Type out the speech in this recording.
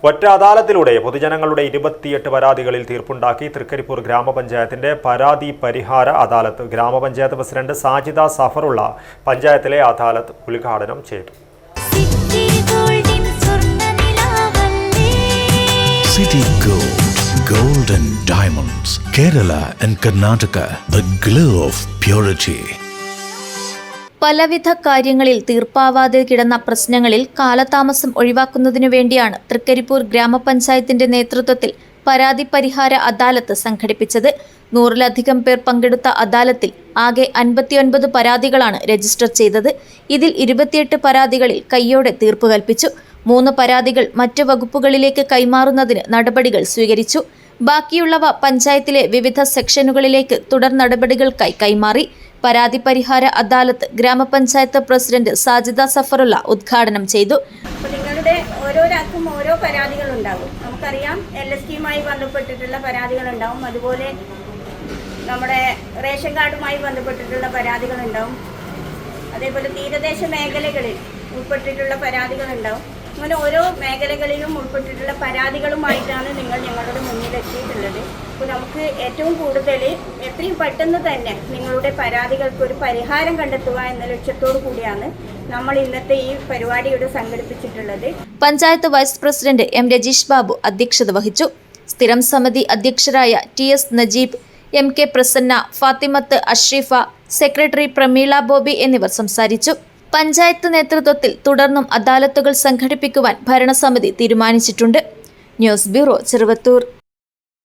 ഒറ്റ അദാലത്തിലൂടെ പൊതുജനങ്ങളുടെ 28 പരാതികളിൽ തീർപ്പുണ്ടാക്കി തൃക്കരിപ്പൂർ ഗ്രാമപഞ്ചായത്തിന്റെ പരാതി പരിഹാര അദാലത്ത്. ഗ്രാമപഞ്ചായത്ത് പ്രസിഡന്റ് സാജിദ സഫറുള്ള പഞ്ചായത്തിലെ അദാലത്ത് ഉദ്ഘാടനം ചെയ്തു. City Gold, Gold and Diamonds, Kerala and Karnataka, the glow of purity. പലവിധ കാര്യങ്ങളിൽ തീർപ്പാവാതെ കിടന്ന പ്രശ്നങ്ങളിൽ കാലതാമസം ഒഴിവാക്കുന്നതിനു വേണ്ടിയാണ് തൃക്കരിപ്പൂർ ഗ്രാമപഞ്ചായത്തിന്റെ നേതൃത്വത്തിൽ പരാതി പരിഹാര അദാലത്ത് സംഘടിപ്പിച്ചത്. 100-ലധികം പേർ പങ്കെടുത്ത അദാലത്തിൽ ആകെ 59 പരാതികളാണ് രജിസ്റ്റർ ചെയ്തത്. ഇതിൽ 28 പരാതികളിൽ കയ്യോടെ തീർപ്പ് കൽപ്പിച്ചു. 3 പരാതികൾ മറ്റ് വകുപ്പുകളിലേക്ക് കൈമാറുന്നതിന് നടപടികൾ സ്വീകരിച്ചു. ബാക്കിയുള്ളവ പഞ്ചായത്തിലെ വിവിധ സെക്ഷനുകളിലേക്ക് തുടർ നടപടികൾക്കായി കൈമാറി. പരാതി പരിഹാര അദാലത്ത് ഗ്രാമപഞ്ചായത്ത് പ്രസിഡന്റ് സാജിദ സഫറുള്ള ഉദ്ഘാടനം ചെയ്തു. നിങ്ങളുടെ ഓരോരാൾക്കും ഓരോ പരാതികൾ ഉണ്ടാകും. നമുക്കറിയാം, LSTയുമായി ബന്ധപ്പെട്ടിട്ടുള്ള പരാതികൾ ഉണ്ടാവും, അതുപോലെ നമ്മുടെ റേഷൻ കാർഡുമായി ബന്ധപ്പെട്ടിട്ടുള്ള പരാതികൾ ഉണ്ടാവും, അതേപോലെ തീരദേശ മേഖലകളിൽ ഉൾപ്പെട്ടിട്ടുള്ള പരാതികൾ ഉണ്ടാവും. അങ്ങനെ ഓരോ മേഖലകളിലും ഉൾപ്പെട്ടിട്ടുള്ള പരാതികളുമായിട്ടാണ് നിങ്ങൾ ഞങ്ങളുടെ മുന്നിലെത്തിയിട്ടുള്ളത്. അപ്പോൾ നമുക്ക് ഏറ്റവും കൂടുതൽ എത്രയും പെട്ടെന്ന് തന്നെ നിങ്ങളുടെ പരാതികൾക്ക് ഒരു പരിഹാരം കണ്ടെത്തുക എന്ന ലക്ഷ്യത്തോടു കൂടിയാണ് നമ്മൾ ഇന്നത്തെ ഈ പരിപാടിയുടെ സംഘടിപ്പിച്ചിട്ടുള്ളത്. Panchayat vice president M. Rajeesh Babu അധ്യക്ഷത വഹിച്ചു. സ്ഥിരം സമിതി അധ്യക്ഷരായ TS Najeeb, MK Prasanna, Fathimath Ashreefa, secretary Prameela Bobby എന്നിവർ സംസാരിച്ചു. പഞ്ചായത്ത് നേതൃത്വത്തിൽ തുടർന്നും അദാലത്തുകൾ സംഘടിപ്പിക്കുവാൻ ഭരണസമിതി തീരുമാനിച്ചിട്ടുണ്ട്. News bureau, Cheruvathur.